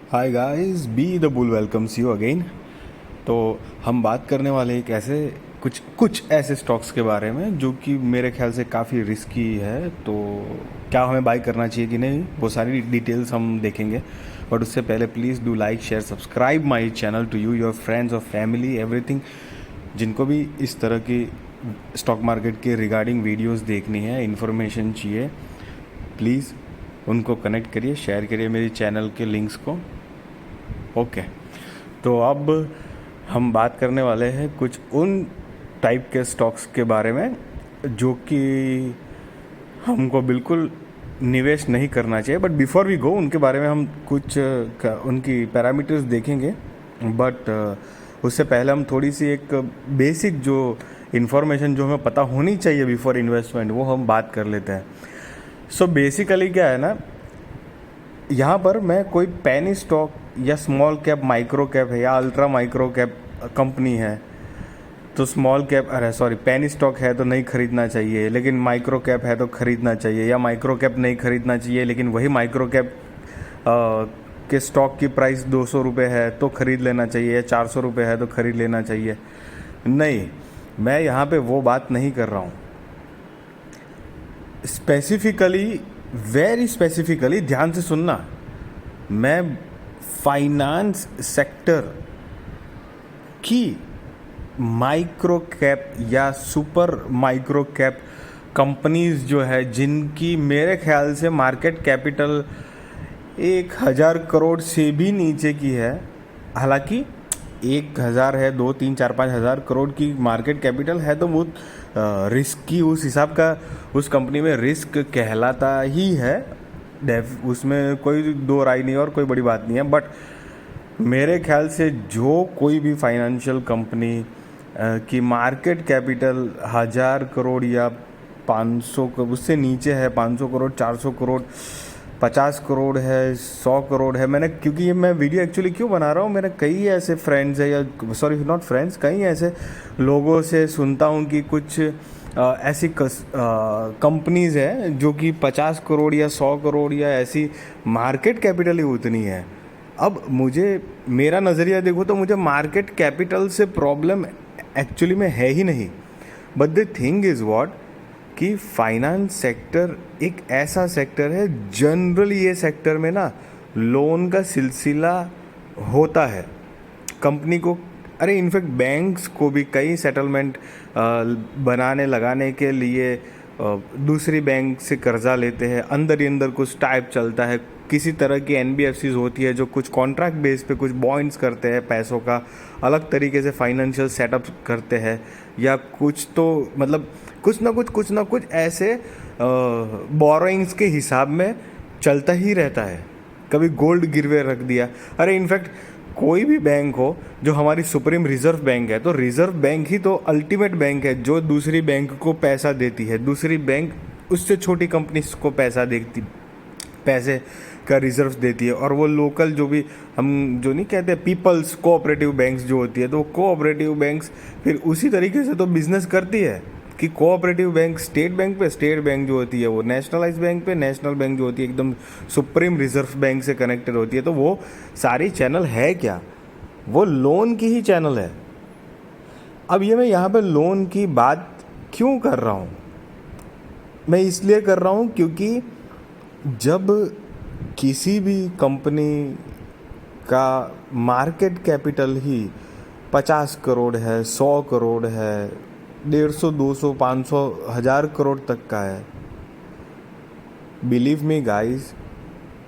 Hi guys, be the bull welcomes you again. तो हम बात करने वाले एक ऐसे कुछ ऐसे स्टॉक्स के बारे में जो कि मेरे ख्याल से काफ़ी रिस्की है। तो क्या हमें बाय करना चाहिए कि नहीं, वो सारी डिटेल्स हम देखेंगे। बट उससे पहले please do like share subscribe my channel to you, your friends और फैमिली, एवरीथिंग। जिनको भी इस तरह की स्टॉक मार्केट के रिगार्डिंग वीडियोस देखनी है, इन्फॉर्मेशन चाहिए, प्लीज़ उनको कनेक्ट करिए, शेयर करिए मेरी चैनल के लिंक्स को। ओके, तो अब हम बात करने वाले हैं कुछ उन टाइप के स्टॉक्स के बारे में जो कि हमको बिल्कुल निवेश नहीं करना चाहिए। बट बिफोर वी गो उनके बारे में हम कुछ उनकी पैरामीटर्स देखेंगे। बट उससे पहले हम थोड़ी सी एक बेसिक जो इन्फॉर्मेशन जो हमें पता होनी चाहिए बिफोर इन्वेस्टमेंट, वो हम बात कर लेते हैं। सो बेसिकली क्या है ना, यहाँ पर मैं कोई पेनी स्टॉक या स्मॉल कैप माइक्रो कैप है या अल्ट्रा माइक्रो कैप कंपनी है तो स्मॉल कैप, अरे सॉरी, पेनी स्टॉक है तो नहीं खरीदना चाहिए, लेकिन माइक्रो कैप है तो खरीदना चाहिए, या माइक्रो कैप नहीं खरीदना चाहिए लेकिन वही माइक्रो कैप के स्टॉक की प्राइस 200 रुपये है तो खरीद लेना चाहिए, या 400 रुपये है तो खरीद लेना चाहिए। नहीं, मैं यहाँ पे वो बात नहीं कर रहा हूँ। स्पेसिफिकली, वेरी स्पेसिफिकली ध्यान से सुनना, मैं फाइनेंस सेक्टर की माइक्रो कैप या सुपर माइक्रो कैप कंपनीज जो है जिनकी मेरे ख्याल से मार्केट कैपिटल 1,000 करोड़ से भी नीचे की है, हालांकि 1,000 है, 2, 3, 4, 5 हज़ार करोड़ की मार्केट कैपिटल है तो वो रिस्क की उस हिसाब का उस कंपनी में रिस्क कहलाता ही है। उसमें कोई दो राय नहीं और कोई बड़ी बात नहीं है। बट मेरे ख्याल से जो कोई भी फाइनेंशियल कंपनी की मार्केट कैपिटल 1,000 करोड़ या 500 उससे नीचे है, 500 करोड़, 400 करोड़, 50 करोड़ है, 100 करोड़ है, मैंने, क्योंकि ये मैं वीडियो एक्चुअली क्यों बना रहा हूँ, मेरे कई ऐसे फ्रेंड्स है, या सॉरी नॉट फ्रेंड्स, कई ऐसे लोगों से सुनता हूँ कि कुछ ऐसी कंपनीज़ है जो कि 50 करोड़ या 100 करोड़ या ऐसी मार्केट कैपिटल ही उतनी है। अब मुझे, मेरा नज़रिया देखो तो मुझे मार्केट कैपिटल से प्रॉब्लम एक्चुअली में है ही नहीं। But the thing is what कि फाइनेंस सेक्टर एक ऐसा सेक्टर है, जनरली ये सेक्टर में ना लोन का सिलसिला होता है कंपनी को। अरे इनफैक्ट बैंक्स को भी कई सेटलमेंट बनाने लगाने के लिए दूसरी बैंक से कर्जा लेते हैं, अंदर ही अंदर कुछ टाइप चलता है। किसी तरह की एनबीएफसीज होती है जो कुछ कॉन्ट्रैक्ट बेस पे कुछ बॉन्ड्स करते हैं, पैसों का अलग तरीके से फाइनेंशियल सेटअप करते हैं, या कुछ तो मतलब कुछ ना कुछ ऐसे बोरोइंग्स के हिसाब में चलता ही रहता है। कभी गोल्ड गिरवे रख दिया। अरे इनफैक्ट कोई भी बैंक हो, जो हमारी सुप्रीम रिजर्व बैंक है, तो रिजर्व बैंक ही तो अल्टीमेट बैंक है जो दूसरी बैंक को पैसा देती है। दूसरी बैंक उससे छोटी कंपनीज को पैसे का रिजर्व देती है, और वो लोकल जो भी हम जो नहीं कहते पीपल्स कोऑपरेटिव बैंक्स जो होती है, तो वो कोऑपरेटिव बैंक्स फिर उसी तरीके से तो बिजनेस करती है कि कोऑपरेटिव बैंक स्टेट बैंक पे, स्टेट बैंक जो होती है वो नेशनलाइज बैंक पे, नेशनल बैंक जो होती है एकदम सुप्रीम रिजर्व बैंक से कनेक्टेड होती है। तो वो सारी चैनल है क्या, वो लोन की ही चैनल है। अब ये मैं यहाँ पे लोन की बात क्यों कर रहा हूँ, मैं इसलिए कर रहा हूँ क्योंकि जब किसी भी कंपनी का मार्केट कैपिटल ही 50 करोड़ है, 100 करोड़ है, 150, 200, 500, 1,000 करोड़ तक का है, बिलीव मी गाइस,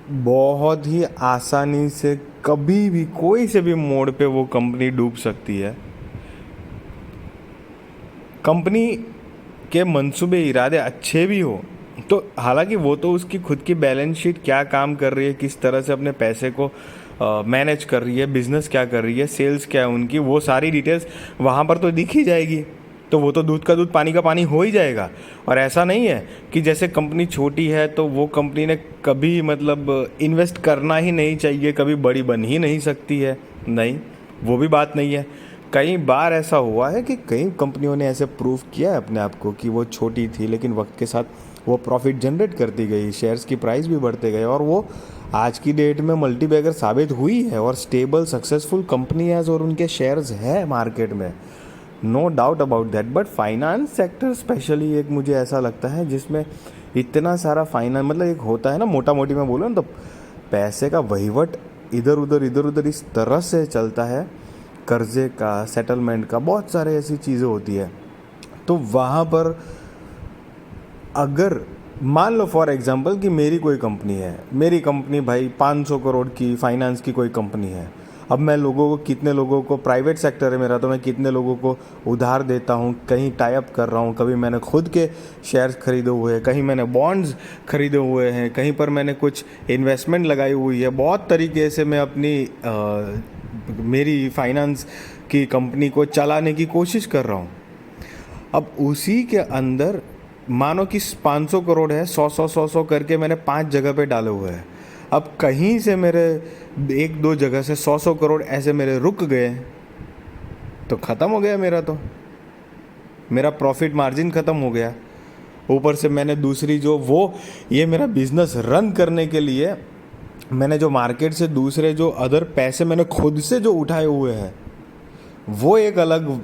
बहुत ही आसानी से कभी भी कोई से भी मोड़ पे वो कंपनी डूब सकती है। कंपनी के मंसूबे इरादे अच्छे भी हो तो, हालांकि वो तो उसकी खुद की बैलेंस शीट क्या काम कर रही है, किस तरह से अपने पैसे को मैनेज कर रही है, बिजनेस क्या कर रही है, सेल्स क्या है उनकी, वो सारी डिटेल्स वहाँ पर तो दिख ही जाएगी। तो वो तो दूध का दूध पानी का पानी हो ही जाएगा। और ऐसा नहीं है कि जैसे कंपनी छोटी है तो वो कंपनी ने कभी मतलब इन्वेस्ट करना ही नहीं चाहिए, कभी बड़ी बन ही नहीं सकती है, नहीं, वो भी बात नहीं है। कई बार ऐसा हुआ है कि कई कंपनियों ने ऐसे प्रूव किया है अपने आप को कि वो छोटी थी लेकिन वक्त के साथ वो प्रॉफिट जनरेट करती गई, शेयर्स की प्राइस भी बढ़ते गए और वो आज की डेट में मल्टीबैगर साबित हुई है और स्टेबल सक्सेसफुल कंपनी है और उनके शेयर्स है मार्केट में, no doubt about that. But finance sector specially एक मुझे ऐसा लगता है जिसमें इतना सारा फाइनेंस, मतलब एक होता है ना, मोटा मोटी मैं बोलूँ ना, तो पैसे का वहीवट इधर उधर इस तरह से चलता है, कर्जे का, सेटलमेंट का, बहुत सारे ऐसी चीज़ें होती है। तो वहाँ पर अगर मान लो फॉर एग्जांपल कि मेरी कोई कंपनी है, मेरी कंपनी भाई 500 करोड़ की फाइनेंस की कोई कंपनी है, अब मैं लोगों को, कितने लोगों को, प्राइवेट सेक्टर है मेरा, तो मैं कितने लोगों को उधार देता हूँ, कहीं टाई अप कर रहा हूँ, कभी मैंने खुद के शेयर्स खरीदे हुए हैं, कहीं मैंने बॉन्ड्स खरीदे हुए हैं, कहीं पर मैंने कुछ इन्वेस्टमेंट लगाई हुई है, बहुत तरीके से मैं अपनी मेरी फाइनेंस की कंपनी को चलाने की कोशिश कर रहा हूँ। अब उसी के अंदर मानो कि 500 करोड़ है, 100 करके मैंने 5 जगह पे डाले हुए हैं। अब कहीं से मेरे 1-2 जगह से 100 करोड़ ऐसे मेरे रुक गए तो ख़त्म हो गया मेरा, तो मेरा प्रॉफिट मार्जिन ख़त्म हो गया। ऊपर से मैंने दूसरी जो वो ये मेरा बिजनेस रन करने के लिए मैंने जो मार्केट से दूसरे जो अदर पैसे मैंने खुद से जो उठाए हुए हैं, वो एक अलग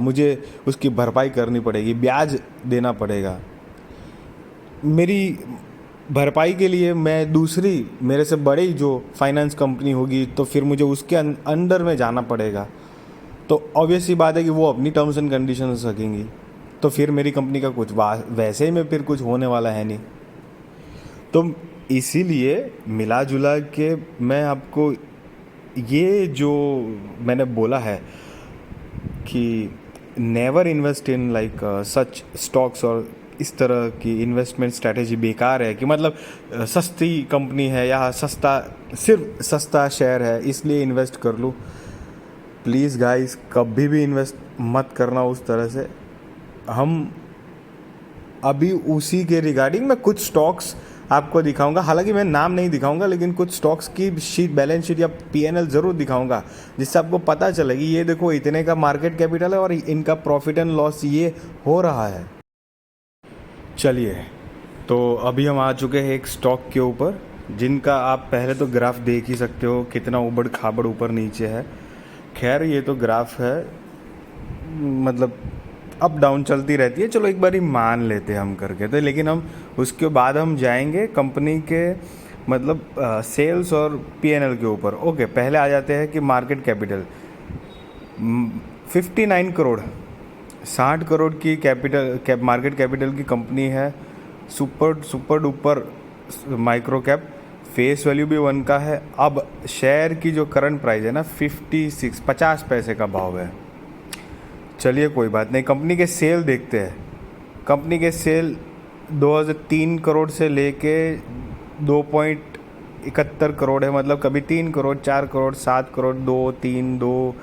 मुझे उसकी भरपाई करनी पड़ेगी, ब्याज देना पड़ेगा। मेरी भरपाई के लिए मैं दूसरी मेरे से बड़ी जो फाइनेंस कंपनी होगी तो फिर मुझे उसके अंडर में जाना पड़ेगा। तो ऑब्वियस सी बात है कि वो अपनी टर्म्स एंड कंडीशन रखेंगी, तो फिर मेरी कंपनी का कुछ वैसे ही में फिर कुछ होने वाला है नहीं। तो इसीलिए मिला जुला के मैं आपको ये जो मैंने बोला है कि never invest in like such stocks, और इस तरह की इन्वेस्टमेंट स्ट्रैटेजी बेकार है कि मतलब सस्ती कंपनी है या सिर्फ सस्ता शेयर है इसलिए इन्वेस्ट कर लूँ। प्लीज़ गाइस, कभी भी इन्वेस्ट मत करना उस तरह से। हम अभी उसी के रिगार्डिंग मैं कुछ स्टॉक्स आपको दिखाऊंगा, हालांकि मैं नाम नहीं दिखाऊंगा, लेकिन कुछ स्टॉक्स की शीट, बैलेंस शीट या पीएनएल ज़रूर दिखाऊंगा, जिससे आपको पता चलेगी ये देखो इतने का मार्केट कैपिटल है और इनका प्रॉफिट एंड लॉस ये हो रहा है। चलिए, तो अभी हम आ चुके हैं एक स्टॉक के ऊपर जिनका आप पहले तो ग्राफ देख ही सकते हो कितना उबड़ खाबड़ ऊपर नीचे है। खैर ये तो ग्राफ है, मतलब अप डाउन चलती रहती है, चलो एक बार ही मान लेते हैं हम करके, तो लेकिन हम उसके बाद हम जाएंगे कंपनी के मतलब सेल्स और पीएनएल के ऊपर। ओके, पहले आ जाते हैं कि मार्केट कैपिटल 59 करोड़, 60 करोड़ की मार्केट कैपिटल की कंपनी है, super duper micro cap, face value भी 1 का है। अब शेयर की जो करंट प्राइस है ना 50 पैसे का भाव है। चलिए कोई बात नहीं, कंपनी के सेल देखते हैं। कंपनी के सेल 2003 करोड़ से लेके 2.71 करोड़ है, मतलब कभी 3 करोड़, 4 करोड़, 7 करोड़, 2, 3, 2,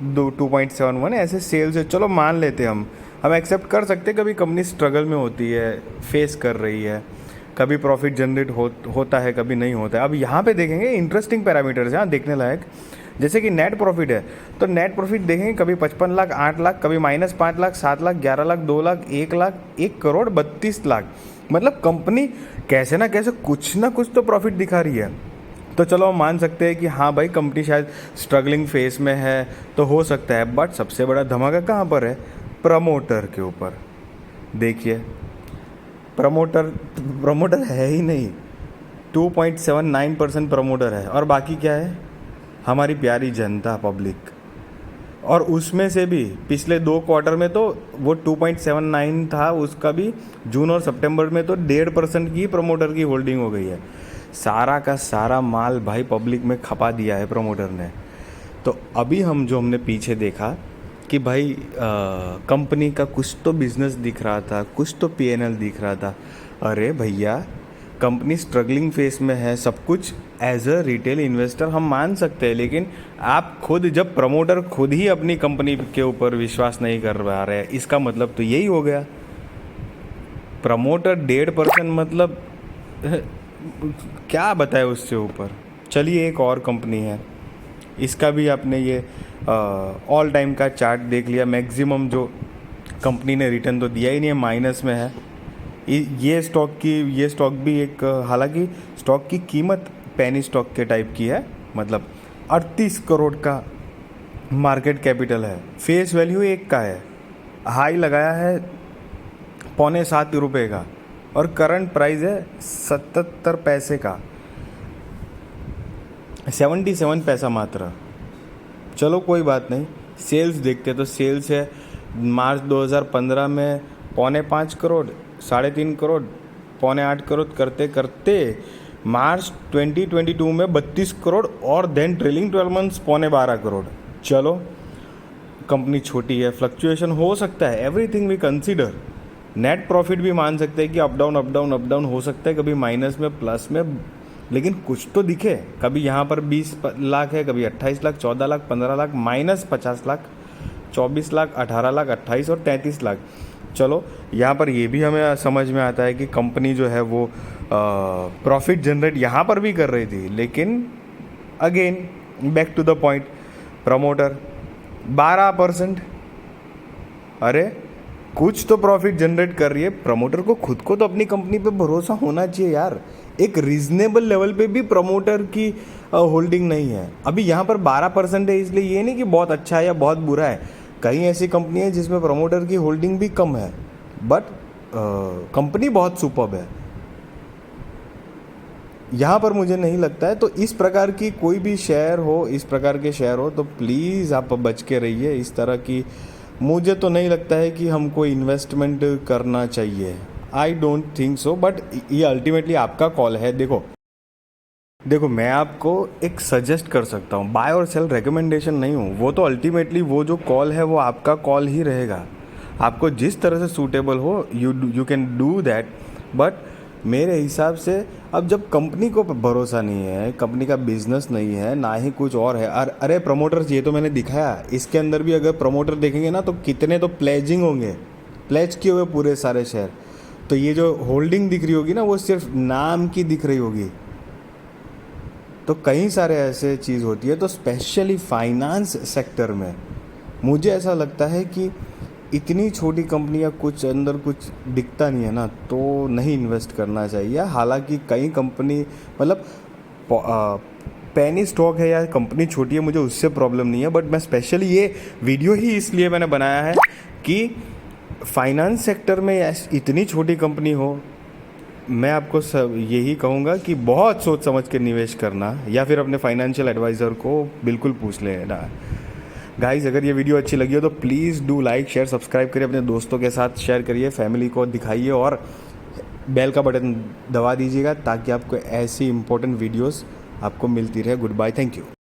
2.71 ऐसे सेल्स है। चलो मान लेते हैं, हम एक्सेप्ट कर सकते हैं कभी कंपनी स्ट्रगल में होती है, फेस कर रही है, कभी प्रॉफिट जनरेट होता है, कभी नहीं होता है। अब यहाँ पे देखेंगे इंटरेस्टिंग पैरामीटर्स हैं देखने लायक, जैसे कि नेट प्रॉफिट है, तो नेट प्रॉफिट देखेंगे कभी 55 लाख, 8 लाख, कभी -5 लाख, 7 लाख, 11 लाख, 2 लाख, 1 लाख, 1 करोड़ 32 लाख। मतलब कंपनी कैसे ना कैसे कुछ ना कुछ तो प्रॉफिट दिखा रही है। तो चलो हम मान सकते हैं कि हाँ भाई कंपनी शायद स्ट्रगलिंग फेस में है, तो हो सकता है। बट सबसे बड़ा धमाका कहाँ पर है? प्रमोटर के ऊपर। देखिए प्रमोटर है ही नहीं, 2.79% प्रमोटर है, और बाकी क्या है? हमारी प्यारी जनता, पब्लिक। और उसमें से भी पिछले 2 क्वार्टर में तो वो 2.79 था, उसका भी जून और सितंबर में तो 1.5% की प्रमोटर की होल्डिंग हो गई है। सारा का सारा माल भाई पब्लिक में खपा दिया है प्रमोटर ने। तो अभी हमने पीछे देखा कि भाई कंपनी का कुछ तो बिजनेस दिख रहा था, कुछ तो पीएनएल दिख रहा था। अरे भैया, कंपनी स्ट्रगलिंग फेस में है, सब कुछ एज अ रिटेल इन्वेस्टर हम मान सकते हैं, लेकिन आप खुद, जब प्रमोटर खुद ही अपनी कंपनी के ऊपर विश्वास नहीं कर पा रहे हैं, इसका मतलब तो यही हो गया। प्रमोटर 1.5% मतलब क्या बताए उससे ऊपर। चलिए एक और कंपनी है, इसका भी आपने ये ऑल टाइम का चार्ट देख लिया। मैक्सिमम जो कंपनी ने रिटर्न तो दिया ही नहीं है, माइनस में है। ये स्टॉक भी एक, हालांकि स्टॉक की कीमत पेनी स्टॉक के टाइप की है, मतलब 38 करोड़ का मार्केट कैपिटल है, फेस वैल्यू 1 का है, हाई लगाया है 6.25 का और करंट प्राइस है 77 पैसे का, 77 पैसा मात्र। चलो कोई बात नहीं, सेल्स देखते तो सेल्स है मार्च 2015 में 4.25 करोड़, 3.5 करोड़, 7.25 करोड़ करते करते मार्च 2022 में 32 करोड़ और देन ट्रेलिंग 12 मंथ्स 12.25 करोड़। चलो कंपनी छोटी है, फ्लक्चुएशन हो सकता है, everything we consider. Net profit भी मान सकते हैं कि अप डाउन हो सकता है, कभी माइनस में प्लस में, लेकिन कुछ तो दिखे। कभी यहाँ पर 20 लाख है, कभी 28 लाख, 14 लाख, 15 लाख, माइनस 50 लाख, 24 लाख, 18 लाख, 28 और 33 लाख। चलो यहाँ पर ये भी हमें समझ में आता है कि कंपनी जो है वो प्रॉफिट जनरेट यहाँ पर भी कर रही थी, लेकिन again back to the point, promoter 12%। अरे कुछ तो प्रॉफिट जनरेट कर रही है, प्रमोटर को खुद को तो अपनी कंपनी पे भरोसा होना चाहिए यार। एक रीजनेबल लेवल पे भी प्रमोटर की होल्डिंग नहीं है। अभी यहाँ पर 12% है, इसलिए ये नहीं कि बहुत अच्छा है या बहुत बुरा है। कई ऐसी कंपनी है जिसमें प्रमोटर की होल्डिंग भी कम है, बट कंपनी बहुत सुपर्ब है। यहाँ पर मुझे नहीं लगता है, तो इस प्रकार की कोई भी शेयर हो, इस प्रकार के शेयर हो, तो प्लीज़ आप बच के रहिए। इस तरह की मुझे तो नहीं लगता है कि हमको इन्वेस्टमेंट करना चाहिए, I don't think so, but ये अल्टीमेटली आपका कॉल है। देखो मैं आपको एक सजेस्ट कर सकता हूँ, बाय और सेल रिकमेंडेशन नहीं हूँ, वो तो अल्टीमेटली वो जो कॉल है वो आपका कॉल ही रहेगा। आपको जिस तरह से सूटेबल हो you can do that, but मेरे हिसाब से अब जब कंपनी को भरोसा नहीं है, कंपनी का बिजनेस नहीं है, ना ही कुछ और है। अरे प्रमोटर्स, ये तो मैंने दिखाया, इसके अंदर भी अगर प्रमोटर देखेंगे ना तो कितने तो प्लेजिंग होंगे, प्लेज किए हुए पूरे सारे शेयर। तो ये जो होल्डिंग दिख रही होगी ना वो सिर्फ नाम की दिख रही होगी। तो कई सारे ऐसे चीज़ होती है, तो स्पेशली फाइनेंस सेक्टर में मुझे ऐसा लगता है कि इतनी छोटी कंपनियां, कुछ अंदर कुछ दिखता नहीं है ना, तो नहीं इन्वेस्ट करना चाहिए। हालांकि कई कंपनी, मतलब पेनी स्टॉक है या कंपनी छोटी है, मुझे उससे प्रॉब्लम नहीं है, बट मैं स्पेशली ये वीडियो ही इसलिए मैंने बनाया है कि फाइनेंस सेक्टर में इतनी छोटी कंपनी हो, मैं आपको सब यही कहूँगा कि बहुत सोच समझ के निवेश करना, या फिर अपने फाइनेंशियल एडवाइज़र को बिल्कुल पूछ लेना। गाइस, अगर ये वीडियो अच्छी लगी हो तो please do like, share, subscribe करिए, अपने दोस्तों के साथ शेयर करिए, फैमिली को दिखाइए और बेल का बटन दबा दीजिएगा ताकि आपको ऐसी इंपॉर्टेंट वीडियोस आपको मिलती रहे। Good bye, thank you.